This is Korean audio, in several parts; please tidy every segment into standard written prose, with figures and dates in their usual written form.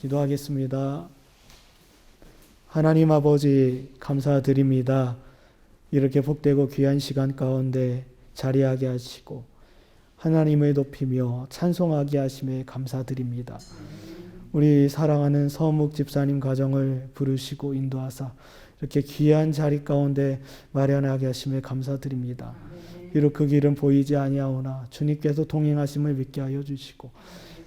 기도하겠습니다. 하나님 아버지 감사드립니다. 이렇게 복되고 귀한 시간 가운데 자리하게 하시고 하나님을 높이며 찬송하게 하심에 감사드립니다. 우리 사랑하는 서묵 집사님 가정을 부르시고 인도하사 이렇게 귀한 자리 가운데 마련하게 하심에 감사드립니다. 비록 그 길은 보이지 아니하오나 주님께서 동행하심을 믿게 하여 주시고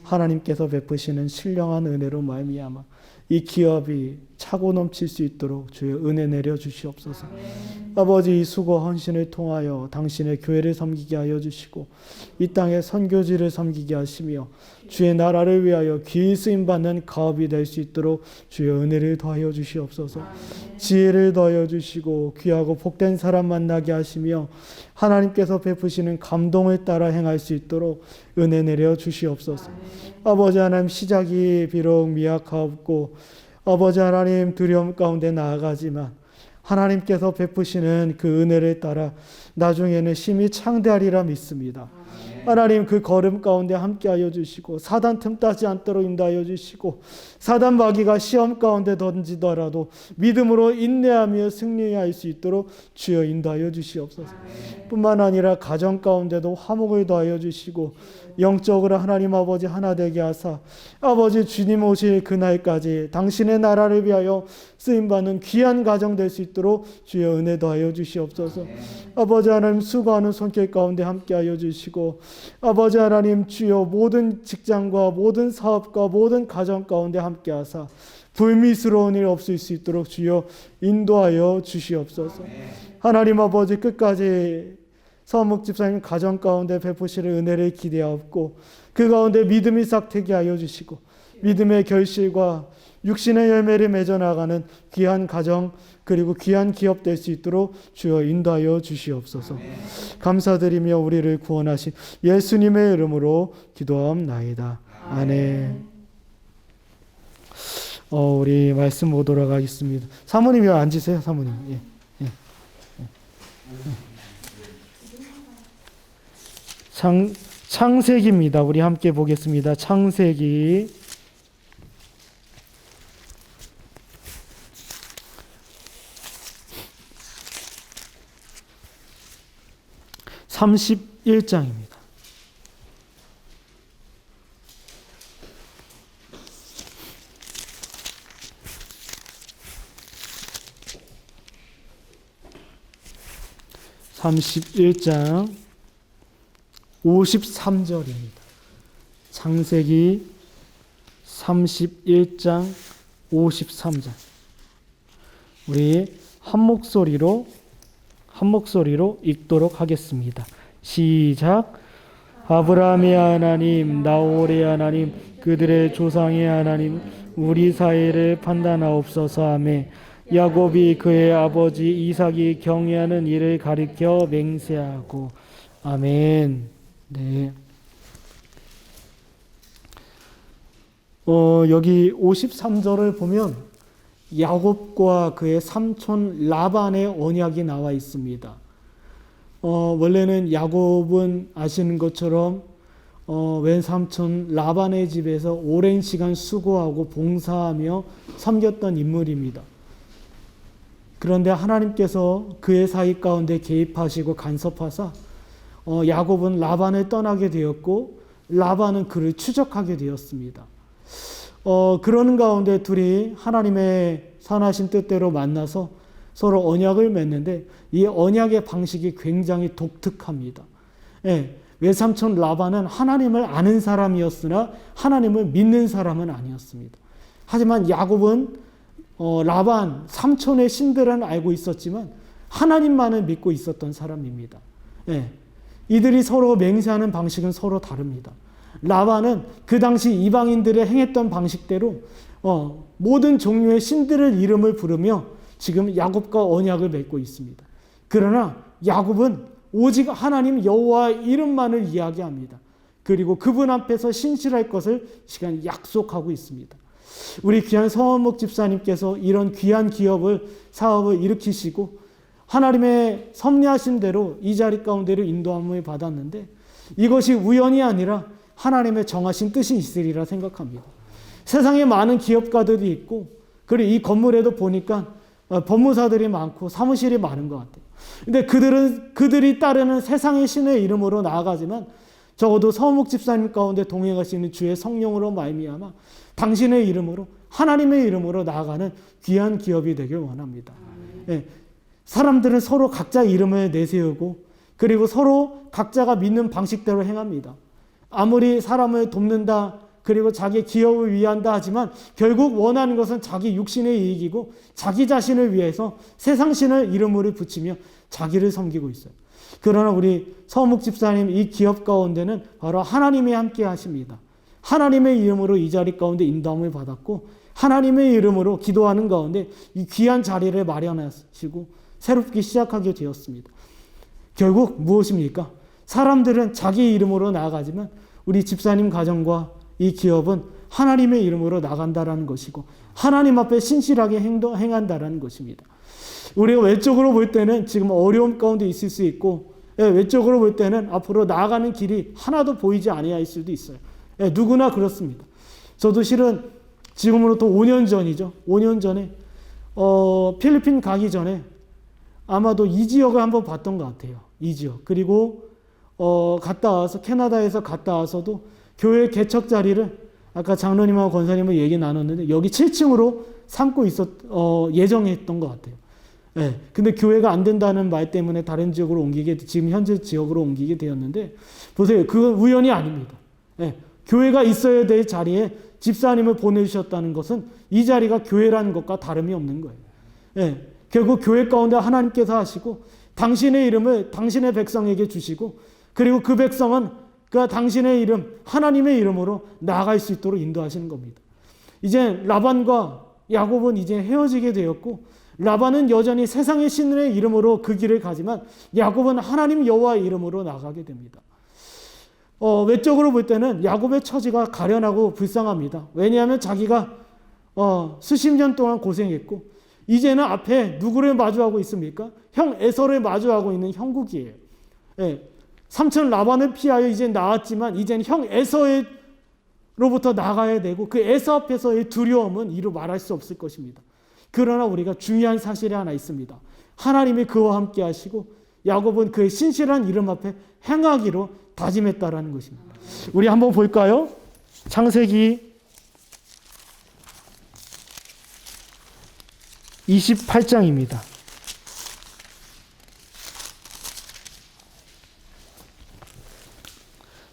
하나님께서 베푸시는 신령한 은혜로 말미암아 이 기업이 차고 넘칠 수 있도록 주의 은혜 내려 주시옵소서. 아버지 이 수고 헌신을 통하여 당신의 교회를 섬기게 하여 주시고 이 땅의 선교지를 섬기게 하시며 주의 나라를 위하여 귀히 쓰임받는 가업이 될 수 있도록 주의 은혜를 더하여 주시옵소서. 지혜를 더하여 주시고 귀하고 복된 사람 만나게 하시며 하나님께서 베푸시는 감동을 따라 행할 수 있도록 은혜 내려 주시옵소서. 아버지 하나님 시작이 비록 미약하옵고 아버지 하나님 두려움 가운데 나아가지만 하나님께서 베푸시는 그 은혜를 따라 나중에는 심히 창대하리라 믿습니다. 하나님 그 걸음 가운데 함께하여 주시고 사단 틈타지 않도록 인도하여 주시고 사단 마귀가 시험 가운데 던지더라도 믿음으로 인내하며 승리할 수 있도록 주여 인도하여 주시옵소서. 뿐만 아니라 가정 가운데도 화목을 더하여 주시고 영적으로 하나님 아버지 하나 되게 하사 아버지 주님 오실 그날까지 당신의 나라를 위하여 쓰임받는 귀한 가정 될 수 있도록 주여 은혜 더하여 주시옵소서. 아버지 하나님 수고하는 손길 가운데 함께하여 주시고 아버지 하나님 주여 모든 직장과 모든 사업과 모든 가정 가운데 함께하사 불미스러운 일 없을 수 있도록 주여 인도하여 주시옵소서. 하나님 아버지 끝까지 서묵 집사님 가정 가운데 베푸실 은혜를 기대하옵고 그 가운데 믿음이 싹트게 하여 주시고 믿음의 결실과 육신의 열매를 맺어 나가는 귀한 가정 그리고 귀한 기업 될 수 있도록 주여 인도하여 주시옵소서. 감사드리며 우리를 구원하신 예수님의 이름으로 기도하옵나이다. 아멘. 우리 말씀 보도록 하겠습니다. 사모님이 앉으세요. 사모님. 예. 창세기입니다. 우리 함께 보겠습니다. 창세기 31장입니다. (31장) 53절입니다. 창세기 31장 53절. 우리 한 목소리로 읽도록 하겠습니다. 시작. 아브라함의 하나님, 나홀의 하나님, 그들의 조상의 하나님, 우리 사이를 판단하옵소서 하며 야곱이 그의 아버지 이삭이 경외하는 일을 가리켜 맹세하고. 아멘. 네. 여기 53절을 보면 야곱과 그의 삼촌 라반의 언약이 나와 있습니다. 원래는 야곱은 아시는 것처럼 왼삼촌 라반의 집에서 오랜 시간 수고하고 봉사하며 섬겼던 인물입니다. 그런데 하나님께서 그의 사이 가운데 개입하시고 간섭하사 야곱은 라반을 떠나게 되었고 라반은 그를 추적하게 되었습니다. 그러는 가운데 둘이 하나님의 선하신 뜻대로 만나서 서로 언약을 맺는데 이 언약의 방식이 굉장히 독특합니다. 외삼촌 라반은 하나님을 아는 사람이었으나 하나님을 믿는 사람은 아니었습니다. 하지만 야곱은 라반 삼촌의 신들은 알고 있었지만 하나님만을 믿고 있었던 사람입니다. 이들이 서로 맹세하는 방식은 서로 다릅니다. 라반은 그 당시 이방인들의 행했던 방식대로 모든 종류의 신들의 이름을 부르며 지금 야곱과 언약을 맺고 있습니다. 그러나 야곱은 오직 하나님 여호와의 이름만을 이야기합니다. 그리고 그분 앞에서 신실할 것을 시간 약속하고 있습니다. 우리 귀한 서원목 집사님께서 이런 귀한 기업을 사업을 일으키시고 하나님의 섭리하신 대로 이 자리 가운데로 인도함을 받았는데 이것이 우연이 아니라 하나님의 정하신 뜻이 있으리라 생각합니다. 세상에 많은 기업가들이 있고, 그리고 이 건물에도 보니까 법무사들이 많고 사무실이 많은 것 같아요. 근데 그들이 따르는 세상의 신의 이름으로 나아가지만 적어도 서은목 집사님 가운데 동행하시는 주의 성령으로 말미암아 당신의 이름으로, 하나님의 이름으로 나아가는 귀한 기업이 되길 원합니다. 예, 사람들은 서로 각자 이름을 내세우고 그리고 서로 각자가 믿는 방식대로 행합니다. 아무리 사람을 돕는다, 그리고 자기 기업을 위한다 하지만 결국 원하는 것은 자기 육신의 이익이고 자기 자신을 위해서 세상신을 이름으로 붙이며 자기를 섬기고 있어요. 그러나 우리 서은목 집사님 이 기업 가운데는 바로 하나님이 함께 하십니다. 하나님의 이름으로 이 자리 가운데 인도함을 받았고 하나님의 이름으로 기도하는 가운데 이 귀한 자리를 마련하시고 새롭게 시작하게 되었습니다. 결국 무엇입니까? 사람들은 자기 이름으로 나아가지만 우리 집사님 가정과 이 기업은 하나님의 이름으로 나간다라는 것이고 하나님 앞에 신실하게 행한다라는 것입니다. 우리가 외적으로 볼 때는 지금 어려움 가운데 있을 수 있고 외적으로 볼 때는 앞으로 나아가는 길이 하나도 보이지 아니할 수도 있어요. 누구나 그렇습니다. 저도 실은 지금으로부터 5년 전이죠. 5년 전에 필리핀 가기 전에 아마도 이 지역을 한번 봤던 것 같아요. 이 지역. 그리고 갔다 와서 캐나다에서 갔다 와서도 교회 개척 자리를 아까 장로님하고 권사님은 얘기 나눴는데 여기 7층으로 삼고 예정했던 것 같아요. 예. 근데 교회가 안 된다는 말 때문에 다른 지역으로 지금 현재 지역으로 옮기게 되었는데 보세요. 그건 우연이 아닙니다. 예. 교회가 있어야 될 자리에 집사님을 보내주셨다는 것은 이 자리가 교회라는 것과 다름이 없는 거예요. 예. 결국 교회 가운데 하나님께서 하시고 당신의 이름을 당신의 백성에게 주시고 그리고 그 백성은 그 당신의 이름, 하나님의 이름으로 나아갈 수 있도록 인도하시는 겁니다. 이제 라반과 야곱은 이제 헤어지게 되었고 라반은 여전히 세상의 신의 이름으로 그 길을 가지만 야곱은 하나님 여호와의 이름으로 나가게 됩니다. 외적으로 볼 때는 야곱의 처지가 가련하고 불쌍합니다. 왜냐하면 자기가 수십 년 동안 고생했고 이제는 앞에 누구를 마주하고 있습니까? 형 에서를 마주하고 있는 형국이에요. 예. 삼촌 라반을 피하여 이제 나왔지만 이제는 형 에서로부터 나가야 되고 그 에서 앞에서의 두려움은 이루 말할 수 없을 것입니다. 그러나 우리가 중요한 사실이 하나 있습니다. 하나님이 그와 함께 하시고 야곱은 그의 신실한 이름 앞에 행하기로 다짐했다라는 것입니다. 우리 한번 볼까요? 창세기 28장입니다.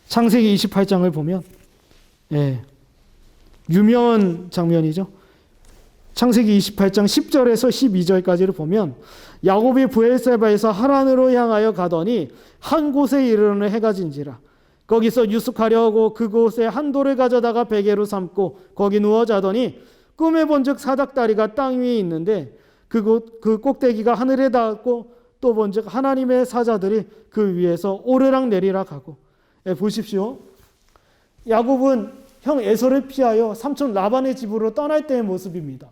창세기 28장을 보면 유명한 장면이죠. 창세기 28장 10절에서 12절까지를 보면 야곱이 브엘세바에서 하란으로 향하여 가더니 한 곳에 이르러는 해가 진지라. 거기서 유숙하려 하고 그곳에 한 돌을 가져다가 베개로 삼고 거기 누워 자더니 꿈에 본즉 사닥다리가 땅 위에 있는데 그 꼭대기가 하늘에 닿았고 또 본즉 하나님의 사자들이 그 위에서 오르락 내리락 하고. 보십시오. 야곱은 형 에서를 피하여 삼촌 라반의 집으로 떠날 때의 모습입니다.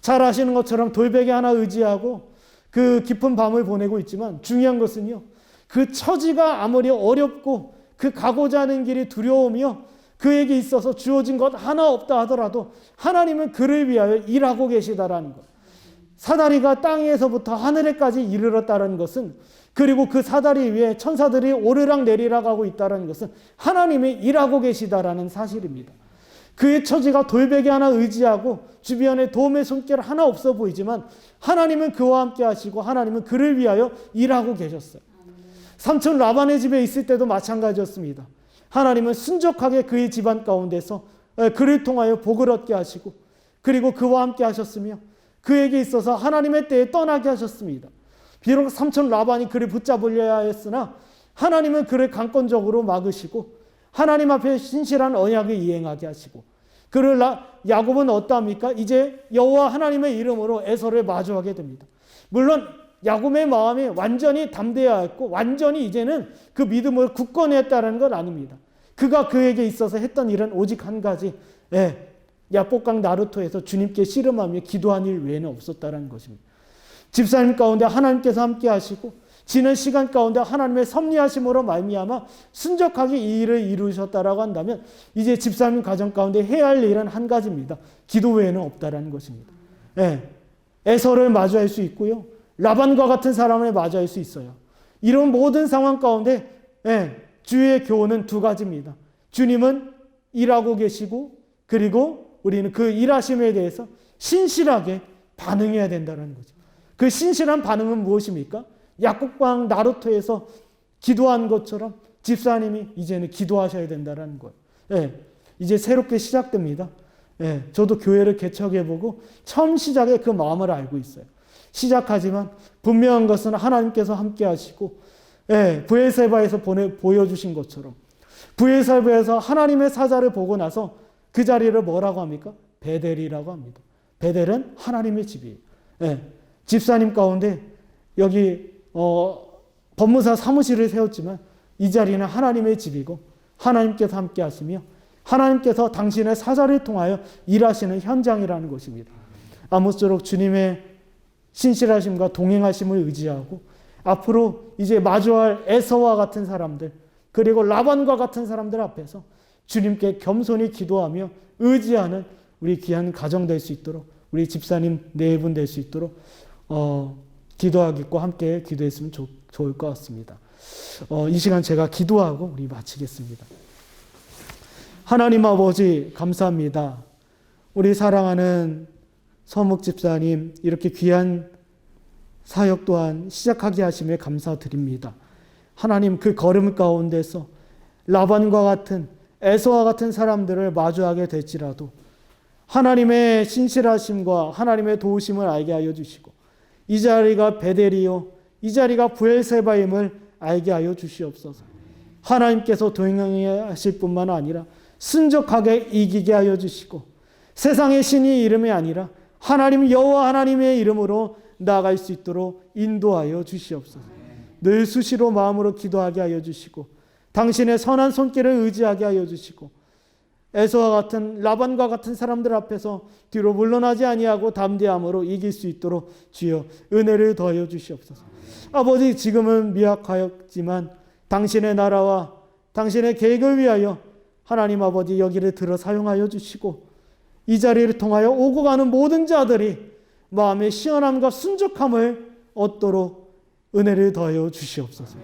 잘 아시는 것처럼 돌베개 하나 의지하고 그 깊은 밤을 보내고 있지만 중요한 것은요. 그 처지가 아무리 어렵고 그 가고자 하는 길이 두려우며 그에게 있어서 주어진 것 하나 없다 하더라도 하나님은 그를 위하여 일하고 계시다라는 것. 사다리가 땅에서부터 하늘에까지 이르렀다는 것은 그리고 그 사다리 위에 천사들이 오르락 내리락 하고 있다는 것은 하나님이 일하고 계시다라는 사실입니다. 그의 처지가 돌베개 하나 의지하고 주변에 도움의 손길 하나 없어 보이지만 하나님은 그와 함께 하시고 하나님은 그를 위하여 일하고 계셨어요. 삼촌 라반의 집에 있을 때도 마찬가지였습니다. 하나님은 순적하게 그의 집안 가운데서 그를 통하여 복을 얻게 하시고 그리고 그와 함께 하셨으며 그에게 있어서 하나님의 때에 떠나게 하셨습니다. 비록 삼촌 라반이 그를 붙잡으려 했으나 하나님은 그를 강권적으로 막으시고 하나님 앞에 신실한 언약을 이행하게 하시고 그를 야곱은 어떠합니까? 이제 여호와 하나님의 이름으로 에서를 마주하게 됩니다. 물론 야곱의 마음이 완전히 담대하였고 완전히 이제는 그 믿음을 굳건했다는 건 아닙니다. 그가 그에게 있어서 했던 일은 오직 한 가지, 야복강 나루토에서 주님께 씨름하며 기도한 일 외에는 없었다는 것입니다. 집사님 가운데 하나님께서 함께 하시고 지난 시간 가운데 하나님의 섭리하심으로 말미암아 순적하게 이 일을 이루셨다라고 한다면 이제 집사님 가정 가운데 해야 할 일은 한 가지입니다. 기도 외에는 없다라는 것입니다. 예. 에서를 마주할 수 있고요. 라반과 같은 사람을 마주할 수 있어요. 이런 모든 상황 가운데 주의 교훈은 두 가지입니다. 주님은 일하고 계시고 그리고 우리는 그 일하심에 대해서 신실하게 반응해야 된다는 거죠. 그 신실한 반응은 무엇입니까? 약국방 나루토에서 기도한 것처럼 집사님이 이제는 기도하셔야 된다는 거예요. 이제 새롭게 시작됩니다. 저도 교회를 개척해보고 처음 시작에 그 마음을 알고 있어요. 시작하지만 분명한 것은 하나님께서 함께 하시고 브엘세바에서 보여주신 것처럼 브엘세바에서 하나님의 사자를 보고 나서 그 자리를 뭐라고 합니까? 베델이라고 합니다. 베델은 하나님의 집이에요. 집사님 가운데 여기 법무사 사무실을 세웠지만 이 자리는 하나님의 집이고 하나님께서 함께 하시며 하나님께서 당신의 사자를 통하여 일하시는 현장이라는 것입니다. 아무쪼록 주님의 신실하심과 동행하심을 의지하고 앞으로 이제 마주할 에서와 같은 사람들 그리고 라반과 같은 사람들 앞에서 주님께 겸손히 기도하며 의지하는 우리 귀한 가정 될 수 있도록 우리 집사님 네 분 될 수 있도록 기도하겠고 함께 기도했으면 좋을 것 같습니다. 이 시간 제가 기도하고 우리 마치겠습니다. 하나님 아버지 감사합니다. 우리 사랑하는 서묵 집사님 이렇게 귀한 사역 또한 시작하게 하심에 감사드립니다. 하나님 그 걸음 가운데서 라반과 같은 에서와 같은 사람들을 마주하게 될지라도 하나님의 신실하심과 하나님의 도우심을 알게 하여 주시고 이 자리가 베델이요 이 자리가 브엘세바임을 알게 하여 주시옵소서. 하나님께서 동행하실 뿐만 아니라 순적하게 이기게 하여 주시고 세상의 신이 이름이 아니라 하나님 여호와 하나님의 이름으로 나아갈 수 있도록 인도하여 주시옵소서. 늘 수시로 마음으로 기도하게 하여 주시고 당신의 선한 손길을 의지하게 하여 주시고 에서와 같은 라반과 같은 사람들 앞에서 뒤로 물러나지 아니하고 담대함으로 이길 수 있도록 주여 은혜를 더하여 주시옵소서. 아버지 지금은 미약하였지만 당신의 나라와 당신의 계획을 위하여 하나님 아버지 여기를 들어 사용하여 주시고 이 자리를 통하여 오고 가는 모든 자들이 마음의 시원함과 순적함을 얻도록 은혜를 더하여 주시옵소서.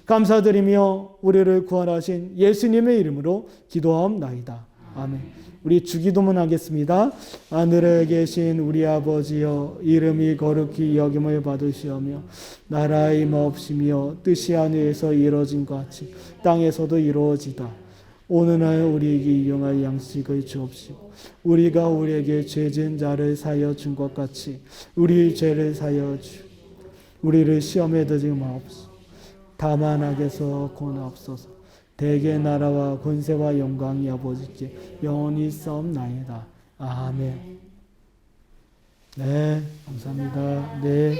감사드리며 우리를 구원하신 예수님의 이름으로 기도하옵나이다. 아멘. 우리 주기도문 하겠습니다. 하늘에 계신 우리 아버지여 이름이 거룩히 여김을 받으시오며 나라의 임하옵시며 뜻이 하늘에서 이루어진 것 같이 땅에서도 이루어지다. 오늘날 우리에게 일용할 양식을 주옵시고 우리가 우리에게 죄 지은 자를 사하여 준 것 같이 우리 죄를 사하여 주 우리를 시험에 들지 마옵소서. 다만 악에서 구원하옵소서. 대개 나라와 권세와 영광이 아버지께 영원히 싸움나이다. 아멘. 네, 감사합니다. 네.